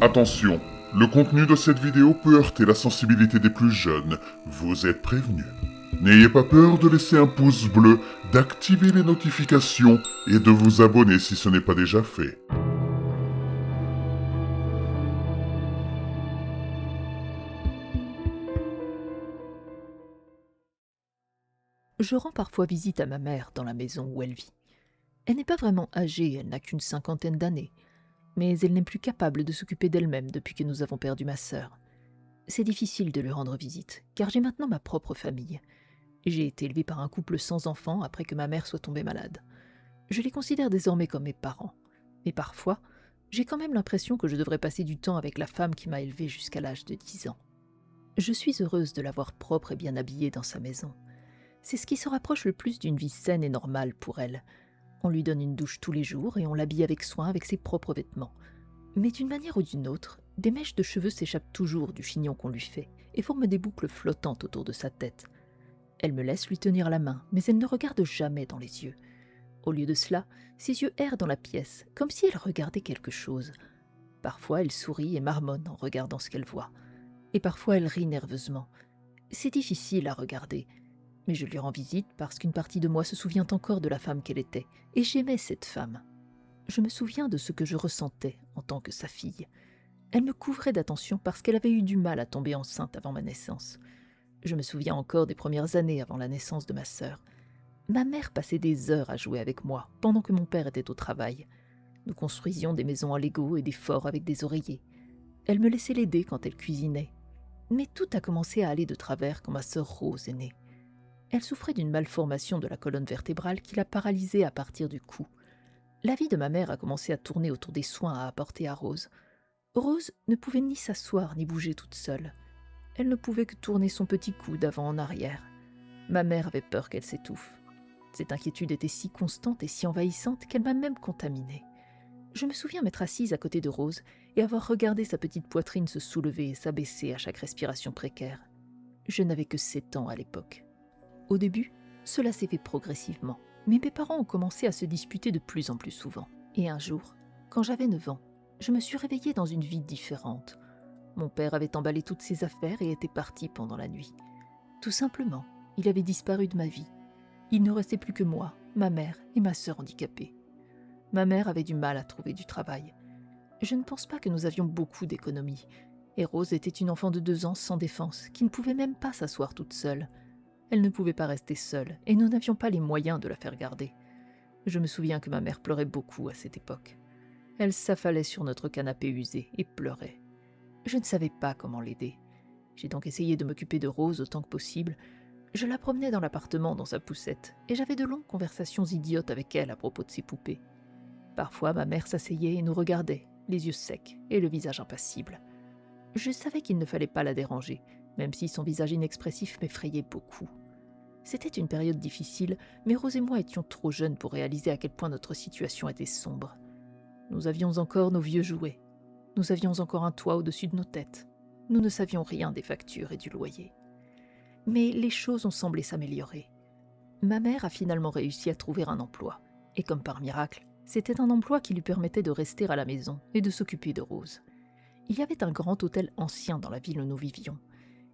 Attention, le contenu de cette vidéo peut heurter la sensibilité des plus jeunes, vous êtes prévenus. N'ayez pas peur de laisser un pouce bleu, d'activer les notifications et de vous abonner si ce n'est pas déjà fait. Je rends parfois visite à ma mère dans la maison où elle vit. Elle n'est pas vraiment âgée, elle n'a qu'une cinquantaine d'années, mais elle n'est plus capable de s'occuper d'elle-même depuis que nous avons perdu ma sœur. C'est difficile de lui rendre visite, car j'ai maintenant ma propre famille. J'ai été élevée par un couple sans enfants après que ma mère soit tombée malade. Je les considère désormais comme mes parents, mais parfois, j'ai quand même l'impression que je devrais passer du temps avec la femme qui m'a élevée jusqu'à l'âge de 10 ans. Je suis heureuse de la voir propre et bien habillée dans sa maison. C'est ce qui se rapproche le plus d'une vie saine et normale pour elle. On lui donne une douche tous les jours et on l'habille avec soin avec ses propres vêtements. Mais d'une manière ou d'une autre, des mèches de cheveux s'échappent toujours du chignon qu'on lui fait et forment des boucles flottantes autour de sa tête. Elle me laisse lui tenir la main, mais elle ne regarde jamais dans les yeux. Au lieu de cela, ses yeux errent dans la pièce, comme si elle regardait quelque chose. Parfois, elle sourit et marmonne en regardant ce qu'elle voit. Et parfois, elle rit nerveusement. C'est difficile à regarder, mais je lui rends visite parce qu'une partie de moi se souvient encore de la femme qu'elle était, et j'aimais cette femme. Je me souviens de ce que je ressentais en tant que sa fille. Elle me couvrait d'attention parce qu'elle avait eu du mal à tomber enceinte avant ma naissance. Je me souviens encore des premières années avant la naissance de ma sœur. Ma mère passait des heures à jouer avec moi pendant que mon père était au travail. Nous construisions des maisons en Lego et des forts avec des oreillers. Elle me laissait l'aider quand elle cuisinait. Mais tout a commencé à aller de travers quand ma sœur Rose est née. Elle souffrait d'une malformation de la colonne vertébrale qui l'a paralysée à partir du cou. La vie de ma mère a commencé à tourner autour des soins à apporter à Rose. Rose ne pouvait ni s'asseoir ni bouger toute seule. Elle ne pouvait que tourner son petit cou d'avant en arrière. Ma mère avait peur qu'elle s'étouffe. Cette inquiétude était si constante et si envahissante qu'elle m'a même contaminée. Je me souviens m'être assise à côté de Rose et avoir regardé sa petite poitrine se soulever et s'abaisser à chaque respiration précaire. Je n'avais que 7 ans à l'époque. Au début, cela s'est fait progressivement, mais mes parents ont commencé à se disputer de plus en plus souvent. Et un jour, quand j'avais 9 ans, je me suis réveillée dans une vie différente. Mon père avait emballé toutes ses affaires et était parti pendant la nuit. Tout simplement, il avait disparu de ma vie. Il ne restait plus que moi, ma mère et ma sœur handicapée. Ma mère avait du mal à trouver du travail. Je ne pense pas que nous avions beaucoup d'économies. Et Rose était une enfant de 2 ans sans défense, qui ne pouvait même pas s'asseoir toute seule. Elle ne pouvait pas rester seule, et nous n'avions pas les moyens de la faire garder. Je me souviens que ma mère pleurait beaucoup à cette époque. Elle s'affalait sur notre canapé usé et pleurait. Je ne savais pas comment l'aider. J'ai donc essayé de m'occuper de Rose autant que possible. Je la promenais dans l'appartement dans sa poussette, et j'avais de longues conversations idiotes avec elle à propos de ses poupées. Parfois, ma mère s'asseyait et nous regardait, les yeux secs et le visage impassible. Je savais qu'il ne fallait pas la déranger, même si son visage inexpressif m'effrayait beaucoup. C'était une période difficile, mais Rose et moi étions trop jeunes pour réaliser à quel point notre situation était sombre. Nous avions encore nos vieux jouets. Nous avions encore un toit au-dessus de nos têtes. Nous ne savions rien des factures et du loyer. Mais les choses ont semblé s'améliorer. Ma mère a finalement réussi à trouver un emploi. Et comme par miracle, c'était un emploi qui lui permettait de rester à la maison et de s'occuper de Rose. Il y avait un grand hôtel ancien dans la ville où nous vivions.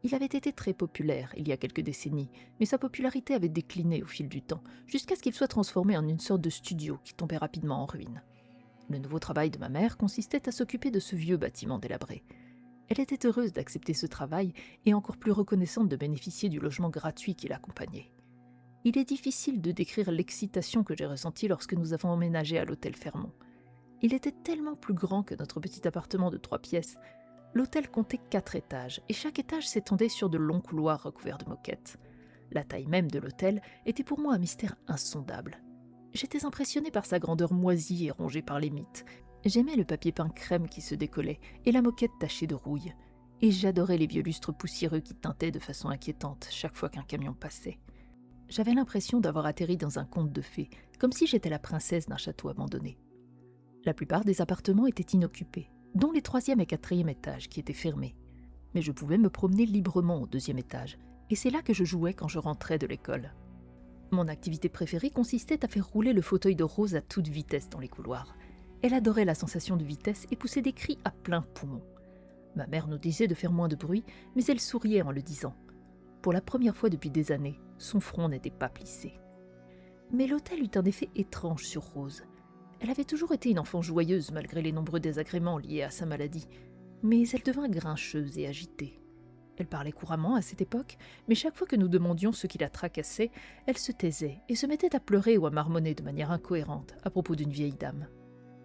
Il avait été très populaire il y a quelques décennies, mais sa popularité avait décliné au fil du temps, jusqu'à ce qu'il soit transformé en une sorte de studio qui tombait rapidement en ruine. Le nouveau travail de ma mère consistait à s'occuper de ce vieux bâtiment délabré. Elle était heureuse d'accepter ce travail et encore plus reconnaissante de bénéficier du logement gratuit qui l'accompagnait. Il est difficile de décrire l'excitation que j'ai ressentie lorsque nous avons emménagé à l'hôtel Fermont. Il était tellement plus grand que notre petit appartement de 3 pièces. L'hôtel comptait 4 étages, et chaque étage s'étendait sur de longs couloirs recouverts de moquettes. La taille même de l'hôtel était pour moi un mystère insondable. J'étais impressionnée par sa grandeur moisie et rongée par les mites. J'aimais le papier peint crème qui se décollait, et la moquette tachée de rouille. Et j'adorais les vieux lustres poussiéreux qui tintaient de façon inquiétante chaque fois qu'un camion passait. J'avais l'impression d'avoir atterri dans un conte de fées, comme si j'étais la princesse d'un château abandonné. La plupart des appartements étaient inoccupés, dont les 3e et 4e étages qui étaient fermés. Mais je pouvais me promener librement au 2e étage, et c'est là que je jouais quand je rentrais de l'école. Mon activité préférée consistait à faire rouler le fauteuil de Rose à toute vitesse dans les couloirs. Elle adorait la sensation de vitesse et poussait des cris à plein poumon. Ma mère nous disait de faire moins de bruit, mais elle souriait en le disant. Pour la première fois depuis des années, son front n'était pas plissé. Mais l'hôtel eut un effet étrange sur Rose. Elle avait toujours été une enfant joyeuse malgré les nombreux désagréments liés à sa maladie, mais elle devint grincheuse et agitée. Elle parlait couramment à cette époque, mais chaque fois que nous demandions ce qui la tracassait, elle se taisait et se mettait à pleurer ou à marmonner de manière incohérente à propos d'une vieille dame.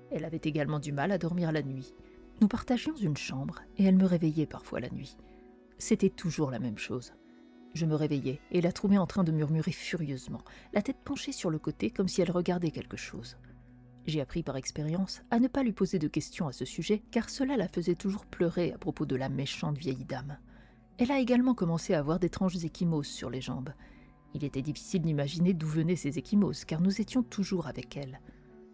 Elle avait également du mal à dormir la nuit. Nous partagions une chambre et elle me réveillait parfois la nuit. C'était toujours la même chose. Je me réveillais et la trouvais en train de murmurer furieusement, la tête penchée sur le côté comme si elle regardait quelque chose. J'ai appris par expérience à ne pas lui poser de questions à ce sujet car cela la faisait toujours pleurer à propos de la méchante vieille dame. Elle a également commencé à avoir d'étranges ecchymoses sur les jambes. Il était difficile d'imaginer d'où venaient ces ecchymoses car nous étions toujours avec elle.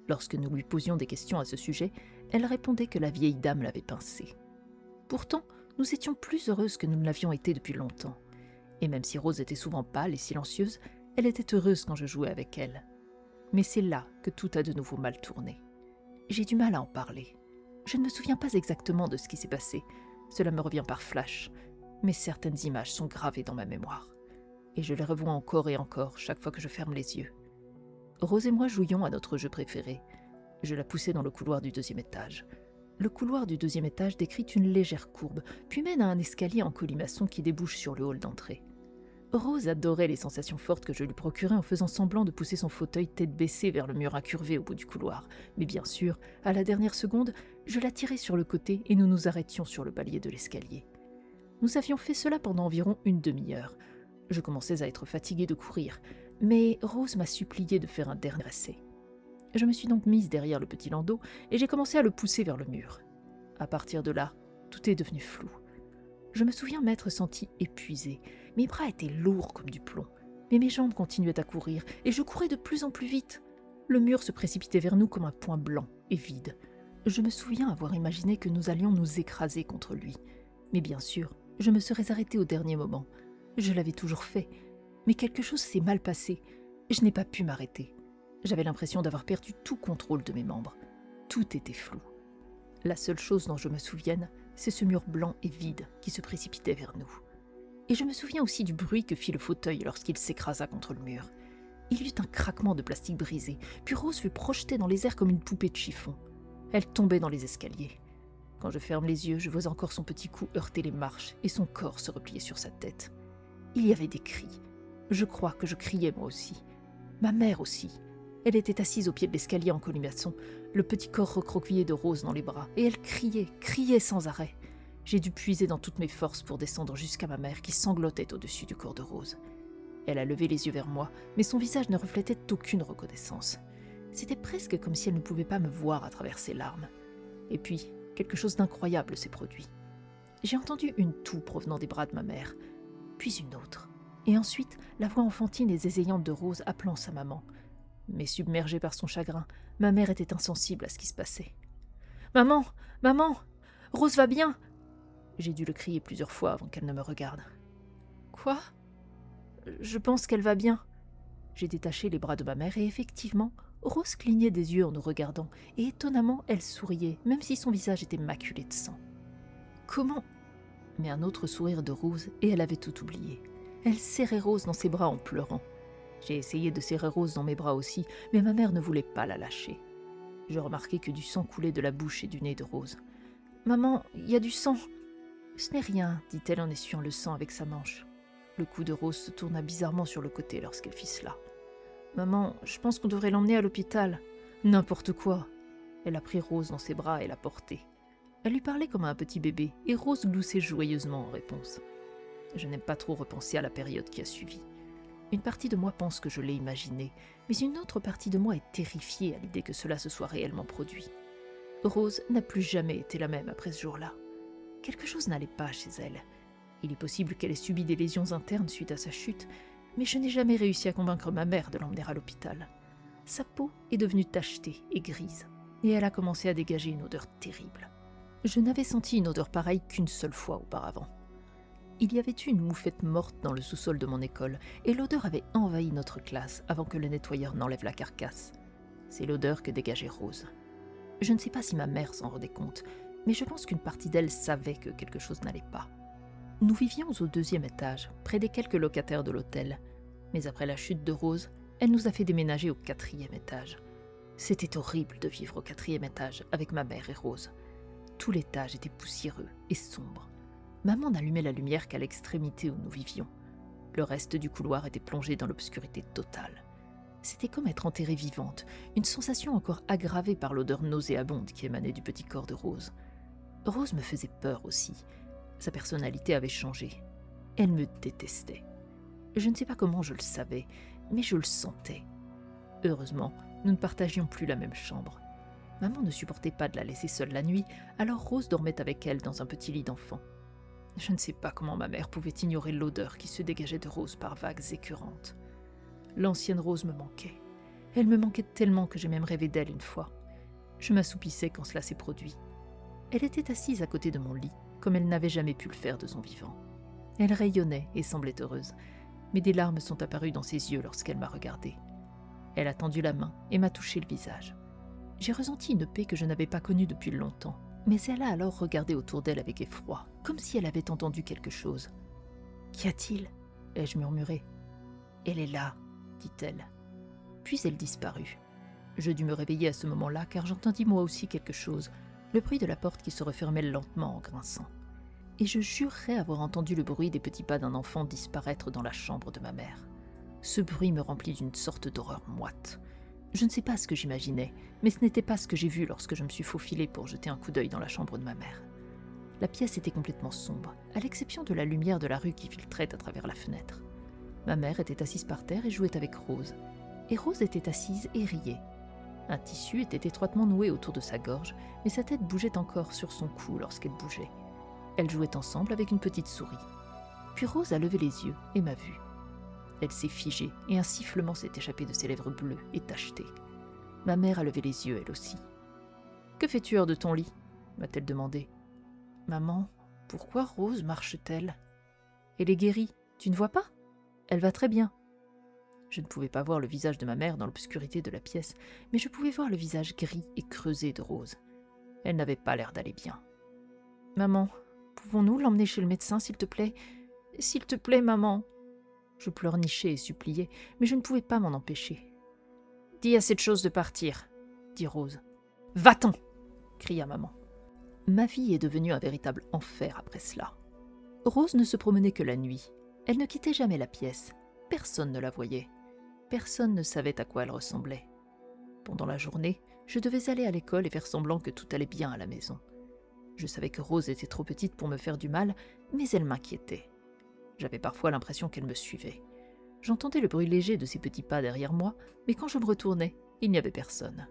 Lorsque nous lui posions des questions à ce sujet, elle répondait que la vieille dame l'avait pincée. Pourtant, nous étions plus heureuses que nous ne l'avions été depuis longtemps. Et même si Rose était souvent pâle et silencieuse, elle était heureuse quand je jouais avec elle. Mais c'est là que tout a de nouveau mal tourné. J'ai du mal à en parler. Je ne me souviens pas exactement de ce qui s'est passé. Cela me revient par flash. Mais certaines images sont gravées dans ma mémoire. Et je les revois encore et encore chaque fois que je ferme les yeux. Rose et moi jouions à notre jeu préféré. Je la poussais dans le couloir du 2e étage. Le couloir du 2e étage décrit une légère courbe, puis mène à un escalier en colimaçon qui débouche sur le hall d'entrée. Rose adorait les sensations fortes que je lui procurais en faisant semblant de pousser son fauteuil tête baissée vers le mur incurvé au bout du couloir. Mais bien sûr, à la dernière seconde, je la tirais sur le côté et nous nous arrêtions sur le palier de l'escalier. Nous avions fait cela pendant environ une demi-heure. Je commençais à être fatiguée de courir, mais Rose m'a supplié de faire un dernier essai. Je me suis donc mise derrière le petit landau et j'ai commencé à le pousser vers le mur. À partir de là, tout est devenu flou. Je me souviens m'être sentie épuisée. Mes bras étaient lourds comme du plomb, mais mes jambes continuaient à courir et je courais de plus en plus vite. Le mur se précipitait vers nous comme un point blanc et vide. Je me souviens avoir imaginé que nous allions nous écraser contre lui. Mais bien sûr, je me serais arrêtée au dernier moment. Je l'avais toujours fait, mais quelque chose s'est mal passé. Je n'ai pas pu m'arrêter. J'avais l'impression d'avoir perdu tout contrôle de mes membres. Tout était flou. La seule chose dont je me souvienne, c'est ce mur blanc et vide qui se précipitait vers nous. Et je me souviens aussi du bruit que fit le fauteuil lorsqu'il s'écrasa contre le mur. Il y eut un craquement de plastique brisé, puis Rose fut projetée dans les airs comme une poupée de chiffon. Elle tombait dans les escaliers. Quand je ferme les yeux, je vois encore son petit cou heurter les marches et son corps se replier sur sa tête. Il y avait des cris. Je crois que je criais moi aussi. Ma mère aussi. Elle était assise au pied de l'escalier en colimaçon, le petit corps recroquevillé de Rose dans les bras, et elle criait sans arrêt. J'ai dû puiser dans toutes mes forces pour descendre jusqu'à ma mère qui sanglotait au-dessus du corps de Rose. Elle a levé les yeux vers moi, mais son visage ne reflétait aucune reconnaissance. C'était presque comme si elle ne pouvait pas me voir à travers ses larmes. Et puis, quelque chose d'incroyable s'est produit. J'ai entendu une toux provenant des bras de ma mère, puis une autre, et ensuite la voix enfantine et zézayante de Rose appelant sa maman. Mais submergée par son chagrin, ma mère était insensible à ce qui se passait. « Maman, maman, Rose va bien !» J'ai dû le crier plusieurs fois avant qu'elle ne me regarde. « Quoi ? Je pense qu'elle va bien. » J'ai détaché les bras de ma mère et effectivement, Rose clignait des yeux en nous regardant et étonnamment, elle souriait, même si son visage était maculé de sang. « Comment ?» Mais un autre sourire de Rose et elle avait tout oublié. Elle serrait Rose dans ses bras en pleurant. J'ai essayé de serrer Rose dans mes bras aussi, mais ma mère ne voulait pas la lâcher. Je remarquai que du sang coulait de la bouche et du nez de Rose. « Maman, il y a du sang !»« Ce n'est rien, » dit-elle en essuyant le sang avec sa manche. Le cou de Rose se tourna bizarrement sur le côté lorsqu'elle fit cela. « Maman, je pense qu'on devrait l'emmener à l'hôpital. »« N'importe quoi !» Elle a pris Rose dans ses bras et l'a portée. Elle lui parlait comme à un petit bébé, et Rose gloussait joyeusement en réponse. Je n'aime pas trop repenser à la période qui a suivi. Une partie de moi pense que je l'ai imaginé, mais une autre partie de moi est terrifiée à l'idée que cela se soit réellement produit. Rose n'a plus jamais été la même après ce jour-là. Quelque chose n'allait pas chez elle. Il est possible qu'elle ait subi des lésions internes suite à sa chute, mais je n'ai jamais réussi à convaincre ma mère de l'emmener à l'hôpital. Sa peau est devenue tachetée et grise, et elle a commencé à dégager une odeur terrible. Je n'avais senti une odeur pareille qu'une seule fois auparavant. Il y avait eu une moufette morte dans le sous-sol de mon école, et l'odeur avait envahi notre classe avant que le nettoyeur n'enlève la carcasse. C'est l'odeur que dégageait Rose. Je ne sais pas si ma mère s'en rendait compte, mais je pense qu'une partie d'elle savait que quelque chose n'allait pas. Nous vivions au 2e étage, près des quelques locataires de l'hôtel. Mais après la chute de Rose, elle nous a fait déménager au 4e étage. C'était horrible de vivre au 4e étage avec ma mère et Rose. Tout l'étage était poussiéreux et sombre. Maman n'allumait la lumière qu'à l'extrémité où nous vivions. Le reste du couloir était plongé dans l'obscurité totale. C'était comme être enterrée vivante, une sensation encore aggravée par l'odeur nauséabonde qui émanait du petit corps de Rose. Rose me faisait peur aussi. Sa personnalité avait changé. Elle me détestait. Je ne sais pas comment je le savais, mais je le sentais. Heureusement, nous ne partagions plus la même chambre. Maman ne supportait pas de la laisser seule la nuit, alors Rose dormait avec elle dans un petit lit d'enfant. Je ne sais pas comment ma mère pouvait ignorer l'odeur qui se dégageait de Rose par vagues écœurantes. L'ancienne Rose me manquait. Elle me manquait tellement que j'ai même rêvé d'elle une fois. Je m'assoupissais quand cela s'est produit. Elle était assise à côté de mon lit, comme elle n'avait jamais pu le faire de son vivant. Elle rayonnait et semblait heureuse, mais des larmes sont apparues dans ses yeux lorsqu'elle m'a regardée. Elle a tendu la main et m'a touché le visage. J'ai ressenti une paix que je n'avais pas connue depuis longtemps, mais elle a alors regardé autour d'elle avec effroi, comme si elle avait entendu quelque chose. « Qu'y a-t-il » ai-je murmuré. « Elle est là » dit-elle. Puis elle disparut. Je dus me réveiller à ce moment-là car j'entendis moi aussi quelque chose, le bruit de la porte qui se refermait lentement en grinçant. Et je jurerais avoir entendu le bruit des petits pas d'un enfant disparaître dans la chambre de ma mère. Ce bruit me remplit d'une sorte d'horreur moite. Je ne sais pas ce que j'imaginais, mais ce n'était pas ce que j'ai vu lorsque je me suis faufilée pour jeter un coup d'œil dans la chambre de ma mère. La pièce était complètement sombre, à l'exception de la lumière de la rue qui filtrait à travers la fenêtre. Ma mère était assise par terre et jouait avec Rose. Et Rose était assise et riait. Un tissu était étroitement noué autour de sa gorge, mais sa tête bougeait encore sur son cou lorsqu'elle bougeait. Elles jouaient ensemble avec une petite souris. Puis Rose a levé les yeux et m'a vue. Elle s'est figée et un sifflement s'est échappé de ses lèvres bleues et tachetées. Ma mère a levé les yeux elle aussi. « Que fais-tu hors de ton lit » m'a-t-elle demandé. « Maman, pourquoi Rose marche-t-elle ? Elle est guérie, tu ne vois pas ? Elle va très bien. » Je ne pouvais pas voir le visage de ma mère dans l'obscurité de la pièce, mais je pouvais voir le visage gris et creusé de Rose. Elle n'avait pas l'air d'aller bien. « Maman, pouvons-nous l'emmener chez le médecin, s'il te plaît ? S'il te plaît, maman !» Je pleurnichais et suppliais, mais je ne pouvais pas m'en empêcher. « Dis à cette chose de partir, » dit Rose. « Va-t'en » cria maman. Ma vie est devenue un véritable enfer après cela. Rose ne se promenait que la nuit. Elle ne quittait jamais la pièce. Personne ne la voyait. Personne ne savait à quoi elle ressemblait. Pendant la journée, je devais aller à l'école et faire semblant que tout allait bien à la maison. Je savais que Rose était trop petite pour me faire du mal, mais elle m'inquiétait. J'avais parfois l'impression qu'elle me suivait. J'entendais le bruit léger de ses petits pas derrière moi, mais quand je me retournais, il n'y avait personne.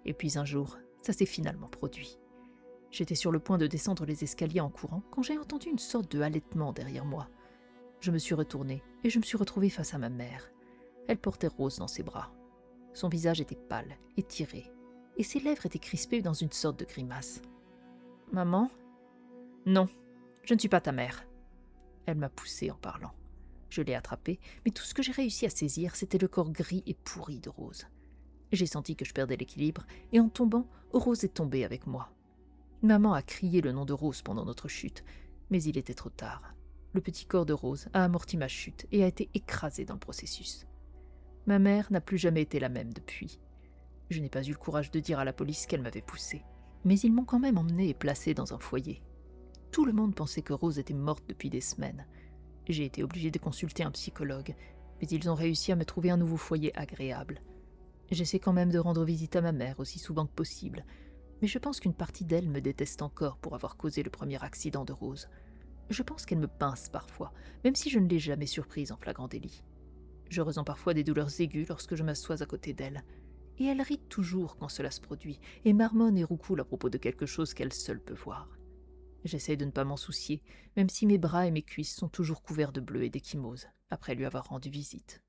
Et puis un jour, ça s'est finalement produit. J'étais sur le point de descendre les escaliers en courant quand j'ai entendu une sorte de halètement derrière moi. Je me suis retournée et je me suis retrouvée face à ma mère. Elle portait Rose dans ses bras. Son visage était pâle, étiré, et ses lèvres étaient crispées dans une sorte de grimace. « Maman ? Non, je ne suis pas ta mère. » Elle m'a poussée en parlant. Je l'ai attrapée, mais tout ce que j'ai réussi à saisir, c'était le corps gris et pourri de Rose. J'ai senti que je perdais l'équilibre, et en tombant, Rose est tombée avec moi. Maman a crié le nom de Rose pendant notre chute, mais il était trop tard. Le petit corps de Rose a amorti ma chute et a été écrasé dans le processus. Ma mère n'a plus jamais été la même depuis. Je n'ai pas eu le courage de dire à la police qu'elle m'avait poussée, mais ils m'ont quand même emmenée et placée dans un foyer. Tout le monde pensait que Rose était morte depuis des semaines. J'ai été obligée de consulter un psychologue, mais ils ont réussi à me trouver un nouveau foyer agréable. J'essaie quand même de rendre visite à ma mère aussi souvent que possible, mais je pense qu'une partie d'elle me déteste encore pour avoir causé le premier accident de Rose. Je pense qu'elle me pince parfois, même si je ne l'ai jamais surprise en flagrant délit. Je ressens parfois des douleurs aiguës lorsque je m'assois à côté d'elle. Et elle rit toujours quand cela se produit, et marmonne et roucoule à propos de quelque chose qu'elle seule peut voir. J'essaie de ne pas m'en soucier, même si mes bras et mes cuisses sont toujours couverts de bleu et d'échymose, après lui avoir rendu visite.